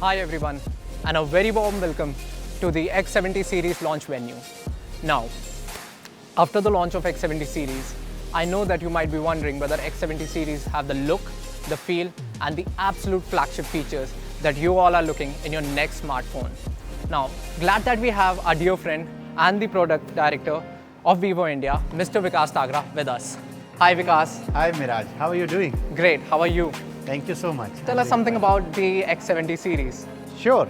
Hi everyone, and a very warm welcome to the X70 series launch venue. Now, after the launch of X70 series, I know that you might be wondering whether X70 series have the look, the feel, and the absolute flagship features that you all are looking in your next smartphone. Now, glad that we have our dear friend and the product director of Vivo India, Mr. Vikas Tagra, with us. Hi Vikas. Hi Miraj, how are you doing? Great, how are you? Thank you so much. Tell us something about the X70 series. Sure.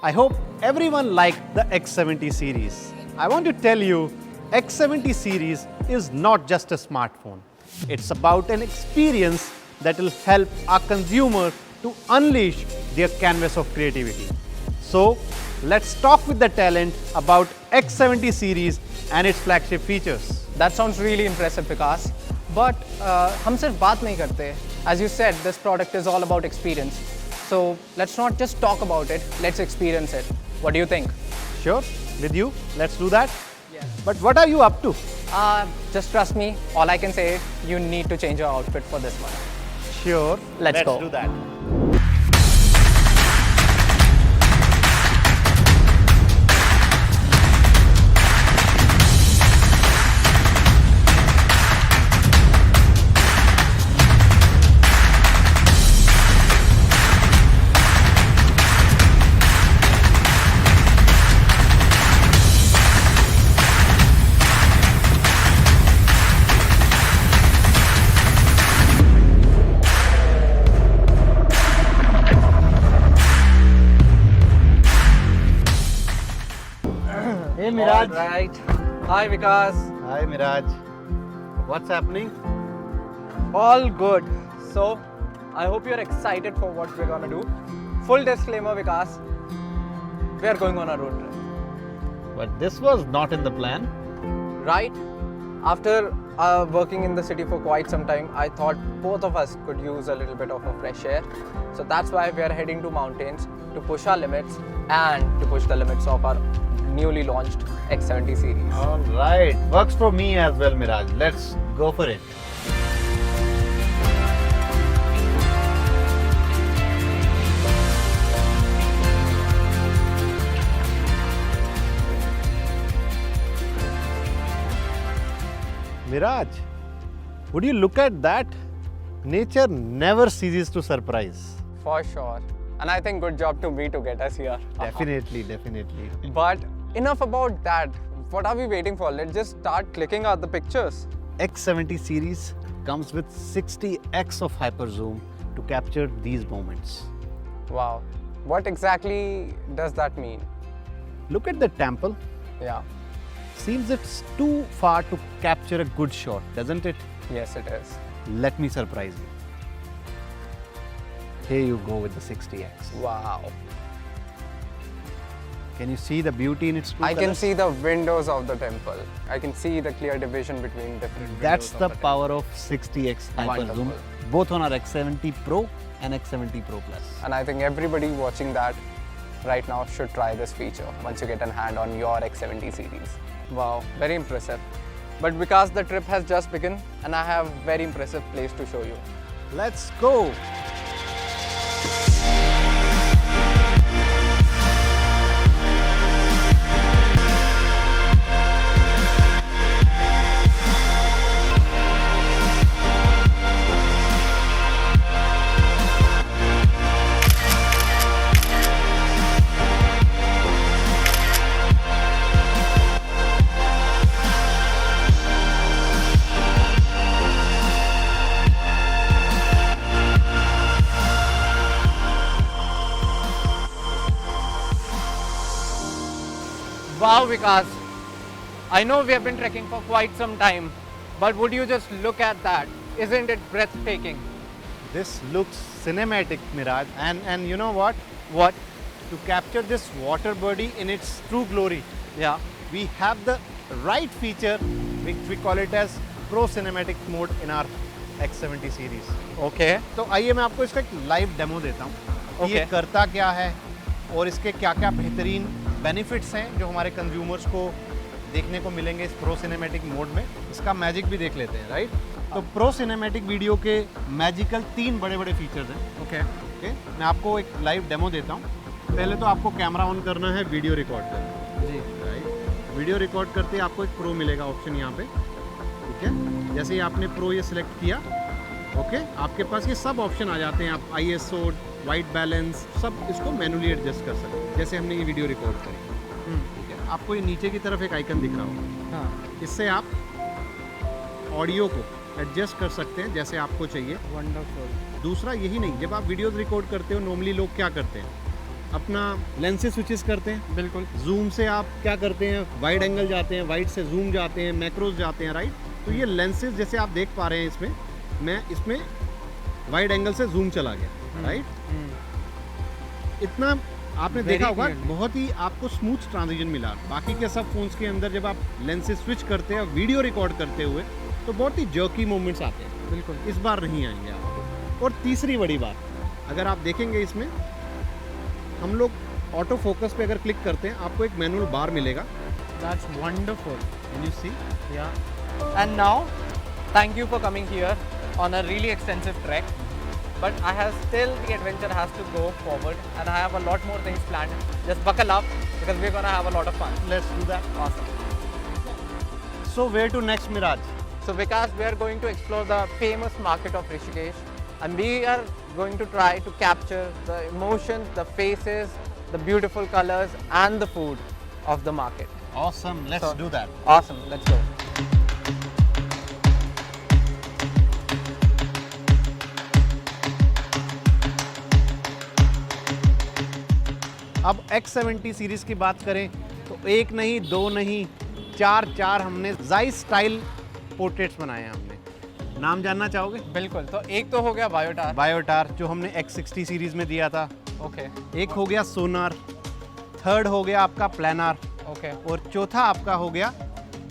I hope everyone liked the X70 series. I want to tell you, X70 series is not just a smartphone. It's about an experience that will help our consumer to unleash their canvas of creativity. So, let's talk with the talent about X70 series and its flagship features. That sounds really impressive, Vikas. But हम सिर्फ बात नहीं करते. As you said, this product is all about experience. So let's not just talk about it, let's experience it. What do you think? Sure, with you, let's do that. Yes. But what are you up to? Just trust me, all I can say is you need to change your outfit for this one. Sure, Let's go. do that. Hey Miraj. All right. Hi Vikas. Hi Miraj. What's happening? All good. So I hope you're excited for what we're gonna do. Full disclaimer, Vikas. We are going on a road trip. But this was not in the plan. Right? After working in the city for quite some time, I thought both of us could use a little bit of a fresh air. So that's why we are heading to mountains to push our limits and to push the limits of our newly launched X70 series. All right, works for me as well, Miraj. Let's go for it. Miraj, would you look at that? Nature never ceases to surprise. For sure. And I think good job to me to get us here. Definitely, definitely. But enough about that. What are we waiting for? Let's just start clicking out the pictures. X70 series comes with 60x of hyper zoom to capture these moments. Wow. What exactly does that mean? Look at the temple. Yeah. Seems it's too far to capture a good shot, doesn't it? Yes, it is. Let me surprise you. Here you go with the 60x. Wow. Can you see the beauty in its true I can colors? see the windows of the temple. I can see the clear division between different windows. That's of the temple. power of 60x hyper zoom, Wonderful. both on our X70 Pro and X70 Pro Plus. And I think everybody watching that right now should try this feature once you get a hand on your X70 series. Wow, very impressive. But because the trip has just begun and I have very impressive place to show you. Let's go! Wow, Vikas. I know we have been trekking for quite some time, but would you just look at that? Isn't it breathtaking? This looks cinematic, Miraj. And you know what? What? To capture this water body in its true glory, Yeah. we have the right feature, which we call it as Pro Cinematic Mode in our X70 series. Okay. तो आइए मैं आपको इसका एक live demo देता हूँ कि Okay. ये करता क्या है और इसके क्या क्या बेहतरीन बेनिफिट्स हैं जो हमारे कंज्यूमर्स को देखने को मिलेंगे इस प्रो सिनेमैटिक मोड में। इसका मैजिक भी देख लेते हैं, राइट? तो प्रो सिनेमैटिक वीडियो के मैजिकल 3 बड़े बड़े फीचर्स हैं। Okay. ओके, मैं आपको एक लाइव डेमो देता हूँ। पहले तो आपको कैमरा ऑन करना है, वीडियो रिकॉर्ड करना जी। राइट। वीडियो रिकॉर्ड करते ही आपको एक प्रो मिलेगा ऑप्शन यहाँ पे, ठीक है। जैसे ही आपने प्रो ये सिलेक्ट किया, ओके, आपके पास ये सब ऑप्शन आ जाते हैं। आप ISO, वाइट बैलेंस, सब इसको मैनुअली एडजस्ट कर सकते हैं। जैसे हमने ये वीडियो रिकॉर्ड करी, ठीक है। आपको ये नीचे की तरफ एक आइकन दिख रहा होगा, हाँ, इससे आप ऑडियो को एडजस्ट कर सकते हैं जैसे आपको चाहिए। वंडरफुल। दूसरा यही नहीं, जब आप वीडियोस रिकॉर्ड करते हो नॉर्मली लोग क्या करते हैं, अपना लेंसेज स्विचेस करते हैं। बिल्कुल। जूम से आप क्या करते हैं, वाइड एंगल जाते हैं, वाइड से जूम जाते हैं, मैक्रोज जाते हैं, राइट। तो ये लेंसेज जैसे आप देख पा रहे हैं इसमें, मैं इसमें वाइड एंगल से जूम चला गया, राइट। इतना आपने Very देखा होगा, clearly. बहुत ही आपको स्मूथ ट्रांजिशन मिला। बाकी के सब फोन्स के अंदर जब आप लेंसेज स्विच करते हैं वीडियो रिकॉर्ड करते हुए तो बहुत ही जर्की मोमेंट्स आते हैं, बिल्कुल। इस बार नहीं आएंगे आपको। और तीसरी बड़ी बात, अगर आप देखेंगे इसमें हम लोग ऑटो फोकस पे अगर क्लिक करते हैं आपको एक मैनुअल बार मिलेगा। That's wonderful. Can you see? Yeah. And now, thank you for coming here on a really extensive trek. But I have still, the adventure has to go forward and I have a lot more things planned. Just buckle up because we're gonna have a lot of fun. Let's do that. Awesome. So where to next Miraj? So Vikas, we are going to explore the famous market of Rishikesh and we are going to try to capture the emotions, the faces, the beautiful colors and the food of the market. Awesome, let's So- do that. Awesome, let's go. अब X70 series की बात करें तो एक नहीं, दो नहीं, चार हमने जाइस स्टाइल पोर्ट्रेट्स बनाए हैं हमने। नाम जानना चाहोगे? बिल्कुल। तो एक तो हो गया बायोटार। बायोटार जो हमने X60 सीरीज में दिया था, ओके एक हो गया सोनार, थर्ड हो गया आपका प्लानर ओके। और चौथा आपका हो गया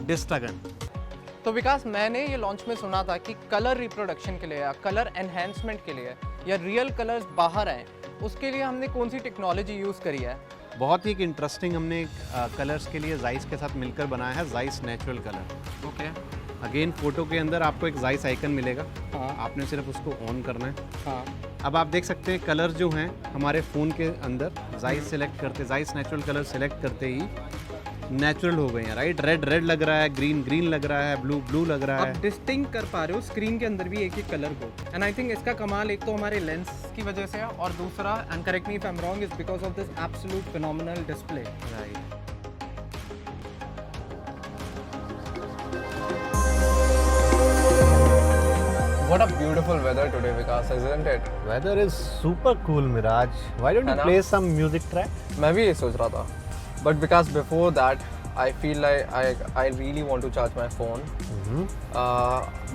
डिस्टागन। तो विकास, मैंने ये लॉन्च में सुना था कि कलर रिप्रोडक्शन के लिए या कलर एनहेंसमेंट के लिए या रियल कलर्स बाहर आए, उसके लिए हमने कौन सी टेक्नोलॉजी यूज़ करी है? बहुत ही एक इंटरेस्टिंग हमने कलर्स के लिए जाइस के साथ मिलकर बनाया है, Zeiss natural colour. Okay. Again photo के अंदर आपको एक जाइस आइकन मिलेगा, हाँ आपने सिर्फ उसको ऑन करना है। हाँ। अब आप देख सकते हैं कलर जो हैं हमारे फ़ोन के अंदर जाइस सेलेक्ट करते, जाइस नेचुरल कलर सेलेक्ट करते ही नेचुरल हो गए हैं, राइट। रेड लग रहा है, ग्रीन लग रहा है, ब्लू लग रहा आप है। डिस्टिंक्ट कर पा रहे हो स्क्रीन के अंदर भी एक एक कलर को। एंड आई थिंक इसका कमाल एक तो हमारे लेंस की वजह से है और दूसरा, and correct me if I am wrong, is because of this absolute phenomenal display. Right. What a beautiful weather today, Vikas, isn't it? Weather is super cool, Miraj. Why don't है you ना? play some music track? मैं भी ये सोच रहा था, but because before that, I feel like I really want to charge my phone.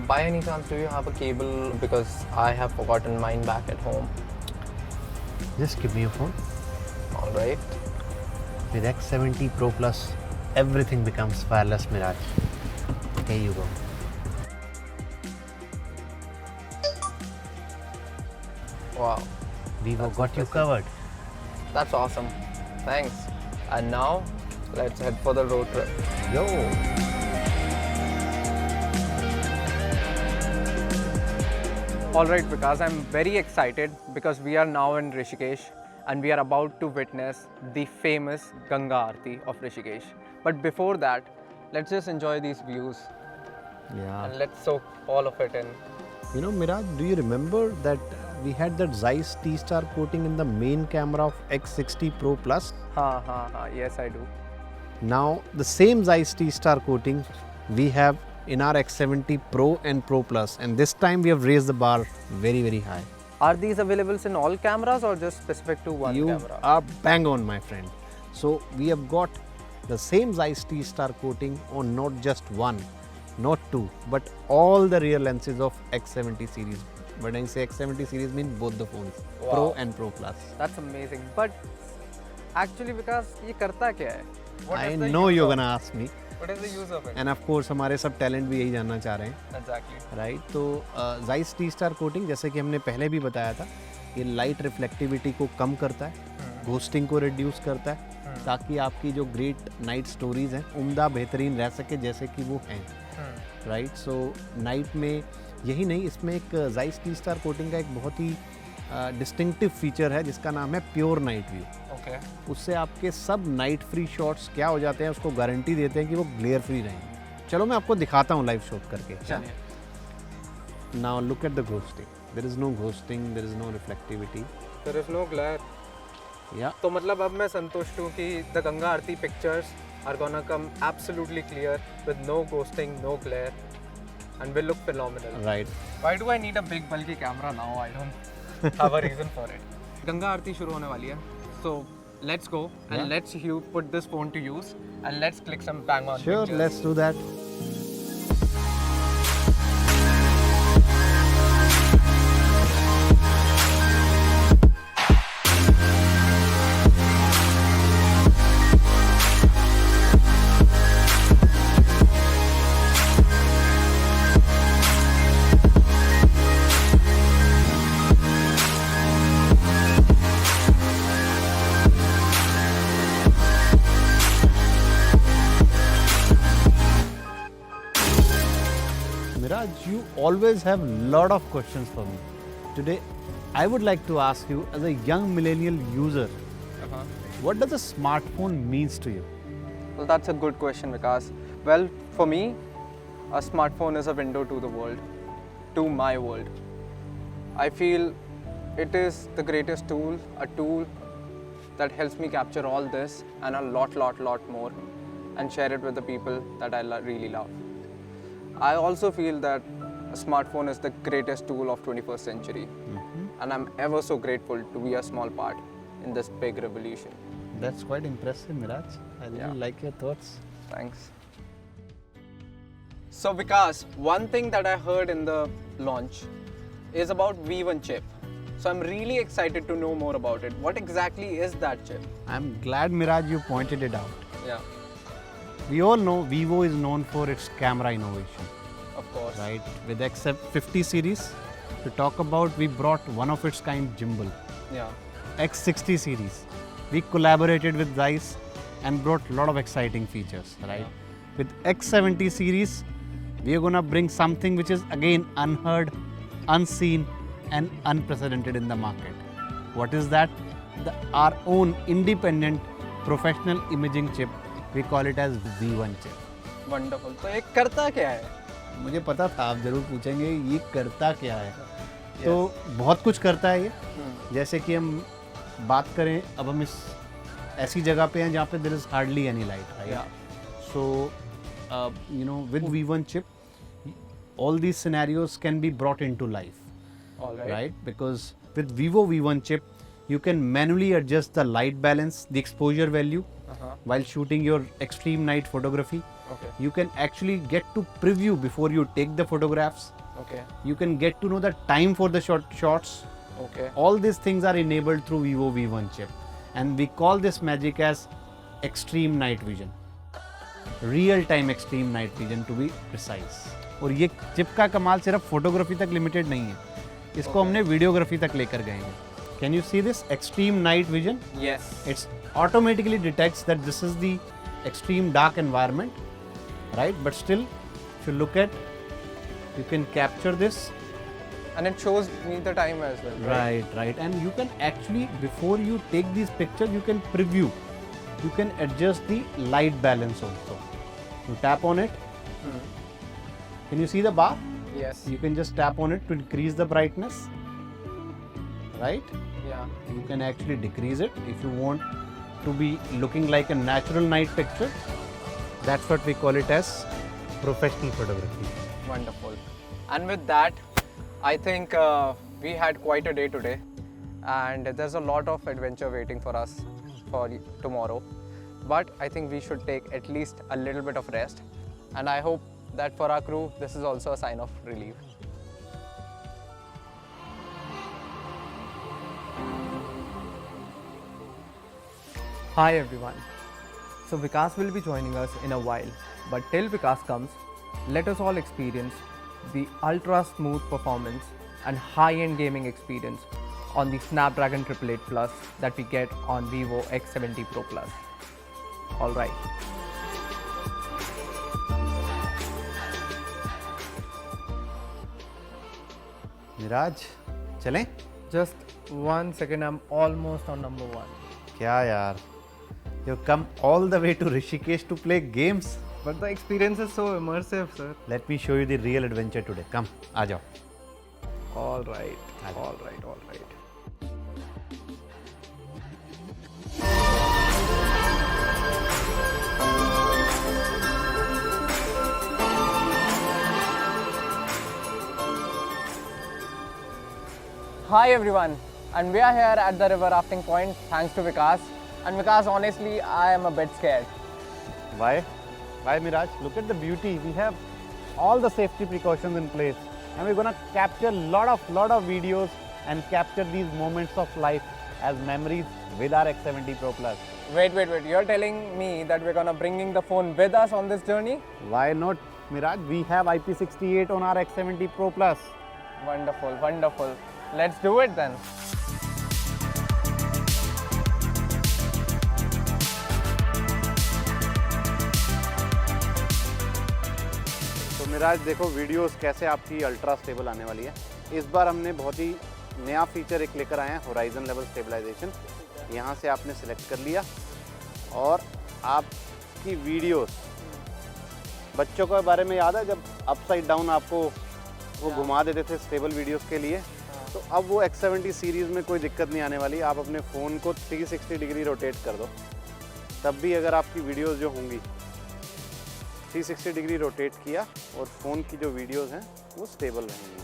By any chance, do you have a cable? Because I have forgotten mine back at home. Just give me your phone. All right. With X70 Pro Plus, everything becomes wireless, Miraj. Here you go. Wow, Vivo That's got you impressive. covered. that's awesome. Thanks. And now, let's head for the road trip. Yo. All right, Vikas, I'm very excited because we are now in Rishikesh and we are about to witness the famous Ganga Aarti of Rishikesh. But before that, let's just enjoy these views Yeah. and let's soak all of it in. You know, Miraj, do you remember that we had that Zeiss T-Star coating in the main camera of X60 Pro Plus? Yes, I do. Now, the same Zeiss T-Star coating we have in our X70 Pro and Pro Plus, and this time we have raised the bar very, very high. Are these available in all cameras or just specific to one You camera? are bang on, my friend. So, we have got the same Zeiss T-Star coating on not just one, not two, but all the rear lenses of X70 series. When I say X70 series, mean both the phones, Pro Wow. and Pro Plus. That's amazing. But actually, because ये करता क्या है? What I is the know use you're of- gonna ask me, What is the use of it? and of course हमारे सब talent भी यही जानना चाह रहे हैं, Exactly. राइट। तो Zeiss T-Star कोटिंग जैसे कि हमने पहले भी बताया था, ये लाइट रिफ्लेक्टिविटी को कम करता है, घोस्टिंग को रिड्यूस करता है, ताकि आपकी जो ग्रेट नाइट स्टोरीज हैं उम्दा बेहतरीन रह सके जैसे कि वो हैं, राइट। सो नाइट में यही नहीं, इसमें एक Zeiss T-Star कोटिंग का एक बहुत ही डिस्टिंक्टिव फीचर है जिसका नाम है प्योर नाइट व्यू। Okay. उससे आपके सब नाइट फ्री शॉट्स क्या हो जाते हैं, उसको गारंटी देते हैं कि वो ग्लेयर फ्री रहेंगे। चलो मैं आपको दिखाता हूँ लाइव शॉट करके। चलिए। Now look at the ghosting, there is no ghosting, there is no reflectivity. There is no glare. या तो मतलब अब मैं संतुष्ट हूँ कि the Ganga Aarti pictures are gonna come absolutely clear with no ghosting, no glare, and will look phenomenal. Right. Why do I need a big bulky camera now? I don't have a reason for it. Ganga Aarti शुरू होने वाली है, so let's go and Yeah. let's put this phone to use and let's click some bang on Sure, pictures. let's do that. Miraj, you always have lot of questions for me. Today, I would like to ask you, as a young millennial user, Uh-huh. what does a smartphone means to you? Well, that's a good question, Vikas. Well, for me, a smartphone is a window to the world, to my world. I feel it is the greatest tool, a tool that helps me capture all this and a lot more and share it with the people that I really love. I also feel that a smartphone is the greatest tool of 21st century, and I'm ever so grateful to be a small part in this big revolution. That's quite impressive, Miraj. I really Yeah. like your thoughts. Thanks. So Vikas, one thing that I heard in the launch is about V1 chip. So I'm really excited to know more about it. What exactly is that chip? I'm glad, Miraj, you pointed it out. Yeah, We all know Vivo is known for its camera innovation, of course. right? With X50 series, to talk about, we brought one of its kind gimbal. Yeah, X60 series, we collaborated with Zeiss and brought a lot of exciting features, right? With X70 series, we are gonna bring something which is again unheard, unseen, and unprecedented in the market. What is that? Our own independent professional imaging chip. We call it as V1 chip. wonderful. तो ये करता क्या है? मुझे पता था आप जरूर पूछेंगे ये करता क्या है। तो बहुत कुछ करता है ये। जैसे कि हम बात करें, अब हम इस ऐसी जगह पे हैं जहाँ पे there is hardly any light, right? Yeah. So, with V1 chip, all these scenarios can be brought into life, All right. right? Because with Vivo V1 chip, you can manually adjust the light balance, the exposure value Uh-huh. while shooting your extreme night photography. Okay. You can actually get to preview before you take the photographs. Okay. You can get to know the time for the shots. Okay. All these things are enabled through Vivo V1 chip, and we call this magic as extreme night vision, real time extreme night vision to be precise. और ये chip का कमाल सिर्फ photography तक limited नहीं है, इसको हमने वीडियोग्राफी तक लेकर गए हैं. Can you see this extreme night vision? Yes. It automatically detects that this is the extreme dark environment, right? But still, if you look at, you can capture this. And it shows me the time as well. Right. And you can actually, before you take these pictures, you can preview. You can adjust the light balance also. You tap on it. Can you see the bar? Yes. You can just tap on it to increase the brightness. Right? Yeah. You can actually decrease it if you want to be looking like a natural night picture. That's what we call it as professional photography. Wonderful. And with that, I think we had quite a day today, and there's a lot of adventure waiting for us for tomorrow. But I think we should take at least a little bit of rest, and I hope that for our crew, this is also a sign of relief. Hi everyone. So Vikas will be joining us in a while, but till Vikas comes, let us all experience the ultra smooth performance and high-end gaming experience on the Snapdragon 888 Plus that we get on Vivo X70 Pro Plus. All right. Miraj, चलें? Just 1 second, I'm almost on number 1. क्या यार? You've come all the way to Rishikesh to play games. But the experience is so immersive, sir. Let me show you the real adventure today. Come, आ जाओ. All right, all right, all right. Hi everyone, and we are here at the river rafting point thanks to Vikas. And Vikas, honestly, I am a bit scared. Why? Why, Miraj? Look at the beauty. We have all the safety precautions in place, and we're gonna capture lot of videos and capture these moments of life as memories with our X70 Pro Plus. Wait, you're telling me that we're gonna bringing the phone with us on this journey? Why not, Miraj? We have IP68 on our X70 Pro Plus. Wonderful, wonderful. Let's do it then. तो मिराज देखो videos कैसे आपकी ultra stable आने वाली है। इस बार हमने बहुत ही नया फीचर एक लेकर आए हैं, होराइजन लेवल स्टेबलाइजेशन। यहाँ से आपने सिलेक्ट कर लिया और आपकी वीडियोस, बच्चों के बारे में याद है जब अपसाइड डाउन आपको वो घुमा देते थे स्टेबल वीडियोस के लिए, तो अब वो X70 सीरीज़ में कोई दिक्कत नहीं आने वाली। आप अपने फ़ोन को 360 डिग्री रोटेट कर दो, तब भी अगर आपकी वीडियोस जो होंगी 360 डिग्री रोटेट किया और फ़ोन की जो वीडियोस हैं वो स्टेबल रहेंगी।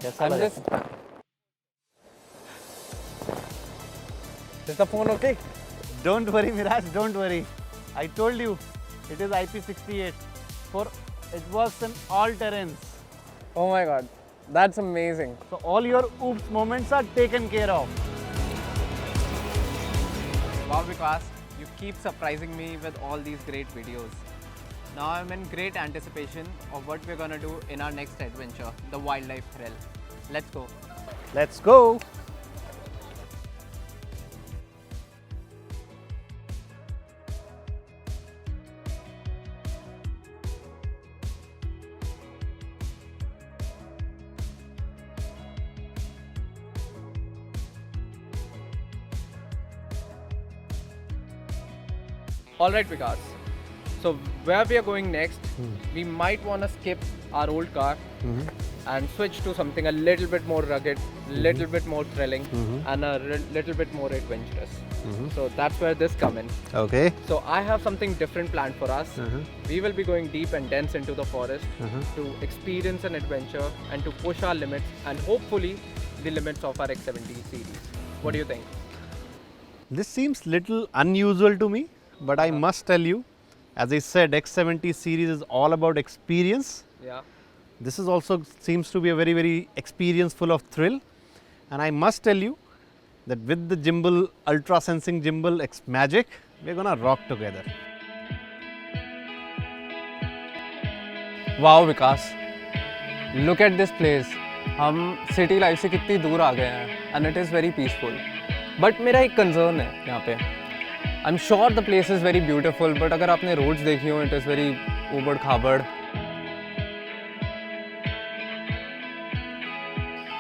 कैसा लगा? Is the phone okay? Don't worry Miraj, don't worry. I told you it is IP68 for it works in all terrains. Oh my god, that's amazing. So all your oops moments are taken care of. Wow Vikas, you keep surprising me with all these great videos. Now I'm in great anticipation of what we're gonna do in our next adventure, the wildlife thrill. Let's go. Let's go. Alright Vikas, so where we are going next, we might want to skip our old car and switch to something a little bit more rugged, little bit more thrilling and a little bit more adventurous. So that's where this comes in. Okay. So I have something different planned for us. We will be going deep and dense into the forest to experience an adventure and to push our limits and hopefully the limits of our X70 series. What do you think? This seems little unusual to me, but I must tell you, as I said, X70 series is all about experience. Yeah. This is also seems to be a very, very experience full of thrill. And I must tell you that with the gimbal, ultra sensing gimbal X Magic, we're gonna rock together. Wow Vikas, look at this place. हम city life से कितनी दूर आ गए हैं and it is very peaceful. But मेरा एक concern है यहाँ पे. I'm sure the place is very beautiful, but अगर आपने roads देखी हो, it is very उबड़ खाबड़.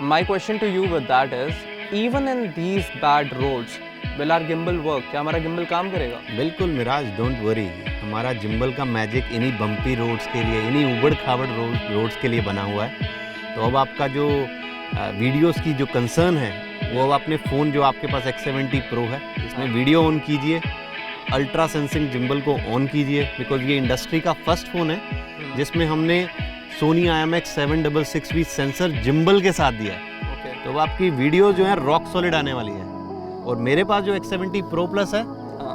My question to you with that is, even in these bad roads, will our gimbal work? क्या हमारा gimbal काम करेगा? बिल्कुल मिराज, डोंट वरी। हमारा जिम्बल का मैजिक इन्हीं बम्पी रोड्स के लिए, इन्हीं उबड़ खाबड़ रोड्स के लिए बना हुआ है। तो अब आपका जो वीडियोस की जो कंसर्न है, वो अब अपने फ़ोन जो आपके पास X70 Pro है, इसमें वीडियो ऑन कीजिए, अल्ट्रा सेंसिंग जिम्बल को ऑन कीजिए, बिकॉज ये इंडस्ट्री का फर्स्ट फ़ोन है जिसमें हमने सोनी IMX766V सेंसर जिम्बल के साथ दिया है। तो अब आपकी वीडियो जो है रॉक सॉलिड आने वाली है। और मेरे पास जो X70 Pro Plus है,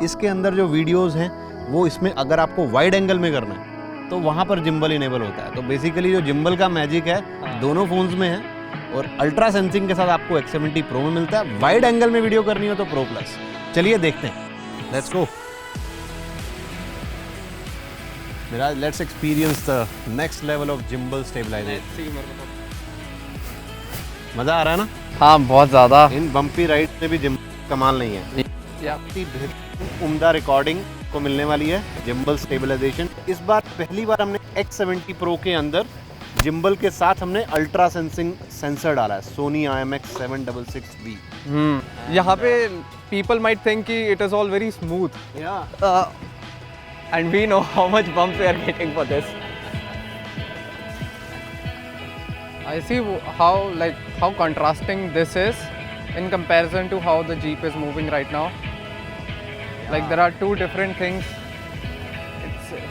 इसके अंदर जो वीडियोज़ हैं वो इसमें अगर आपको वाइड एंगल में करना है तो वहाँ पर जिम्बल इनेबल होता है। तो बेसिकली जो जिम्बल का मैजिक है दोनों फ़ोन्स में है और अल्ट्रा सेंसिंग के साथ आपको X70 Pro में मिलता है। वाइड एंगल में वीडियो करनी हो तो Pro Plus। चलिए देखते हैं, let's go. Miraj, let's experience the next level of gimbal stabilisation. मज़ा आ रहा है ना? हाँ, बहुत ज़्यादा। इन बम्पी राइड में भी जिम्बल कमाल नहीं है। उम्दा रिकॉर्डिंग को मिलने वाली है जिम्बल स्टेबलाइजेशन। इस बार पहली बार हमने X70 Pro के अंदर जिम्बल के साथ हमने अल्ट्रा सेंसिंग सेंसर डाला है, सोनी IMX766V। यहाँ पे people might think कि it is all very smooth. And we know how much bumps we are getting for this. I see how contrasting this is in comparison to how the Jeep is moving right now. Like there are two different things.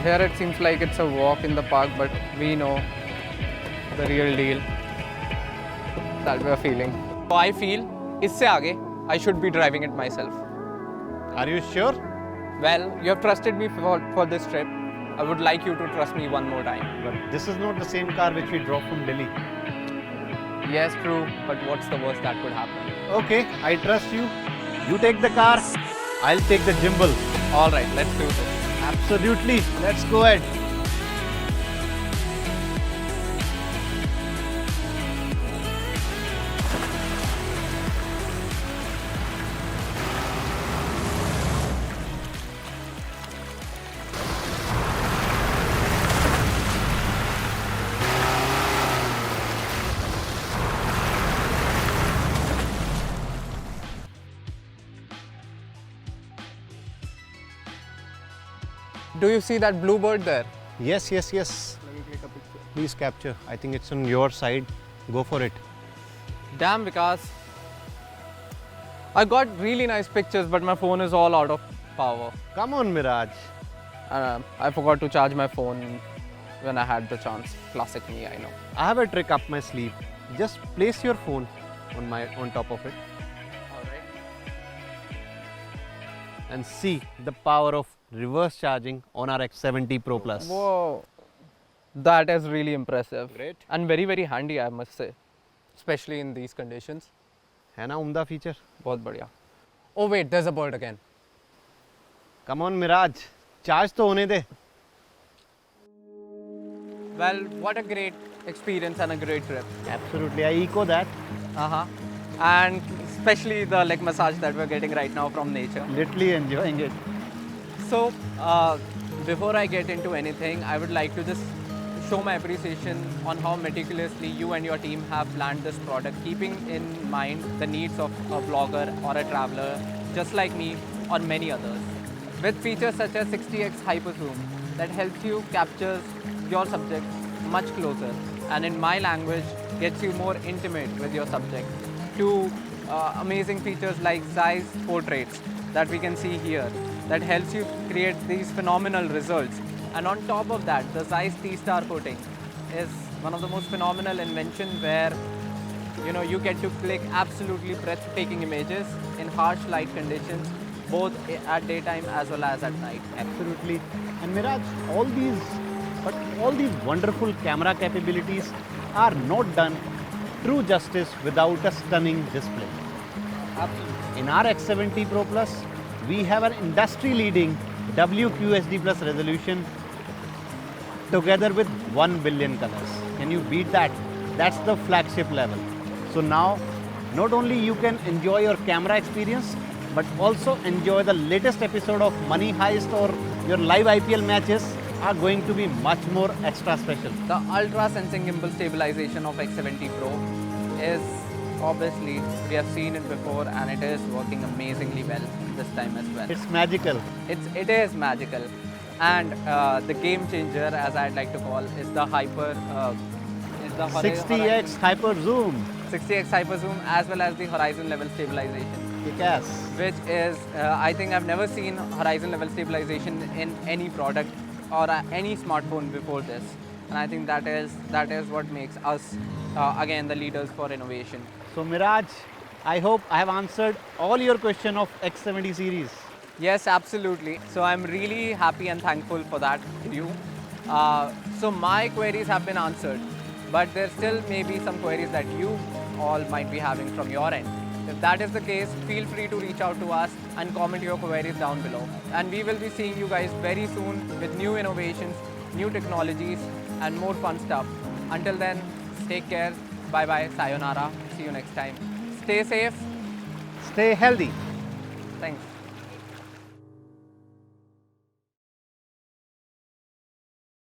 Here it seems like it's a walk in the park, but we know the real deal that we are feeling. So I feel इससे आगे I should be driving it myself. Are you sure? Well, you have trusted me for this trip. I would like you to trust me one more time. But this is not the same car which we drove from Delhi. Yes, true, but what's the worst that could happen? Okay, I trust you. You take the car, I'll take the gimbal. All right, let's do this. Absolutely. Let's go ahead. Do you see that blue bird there? Yes, yes, yes. Let me take a picture. Please capture. I think it's on your side. Go for it. Damn, Vikas. I got really nice pictures, but my phone is all out of power. Come on, Miraj. I forgot to charge my phone when I had the chance. Classic me, I know. I have a trick up my sleeve. Just place your phone on top of it Alright. and see the power of reverse charging on our X70 Pro Plus. Whoa. That is really impressive. Great. And very, very handy, I must say. Especially in these conditions. है ना उम्दा feature? बहुत बढ़िया. Oh wait, there's a bird again. Come on, Miraj. Charge तो होने दे. Well, what a great experience and a great trip. Absolutely, I echo that. And especially the leg massage that we're getting right now from nature. Literally enjoying it. So, before I get into anything, I would like to just show my appreciation on how meticulously you and your team have planned this product, keeping in mind the needs of a vlogger or a traveler just like me or many others. With features such as 60x hyper zoom that helps you capture your subject much closer and in my language gets you more intimate with your subject, to amazing features like Zeiss portraits that we can see here that helps you create these phenomenal results. And on top of that, the Zeiss T-Star coating is one of the most phenomenal invention where you get to click absolutely breathtaking images in harsh light conditions, both at daytime as well as at night. Absolutely. And Miraj, all these wonderful camera capabilities are not done true justice without a stunning display. Absolutely. In our X70 Pro Plus, we have an industry-leading WQHD Plus resolution together with 1 billion colors. Can you beat that? That's the flagship level. So now, not only you can enjoy your camera experience, but also enjoy the latest episode of Money Heist, or your live IPL matches are going to be much more extra special. The ultra sensing gimbal stabilization of X70 Pro is obviously, we have seen it before and it is working amazingly well this time as well. It's magical. It is magical. And the game changer, as I'd like to call, is the 60x hyper zoom. 60x hyper zoom as well as the horizon level stabilization. Yes. Which is, I think I've never seen horizon level stabilization in any product or any smartphone before this. And I think that is what makes us, again, the leaders for innovation. So Miraj, I hope I have answered all your question of X70 series. Yes, absolutely. So I'm really happy and thankful for that to you. So my queries have been answered, but there still may be some queries that you all might be having from your end. If that is the case, feel free to reach out to us and comment your queries down below. And we will be seeing you guys very soon with new innovations, new technologies, and more fun stuff. Until then, take care. Bye bye. Sayonara. See you next time. Stay safe. Stay healthy. Thanks.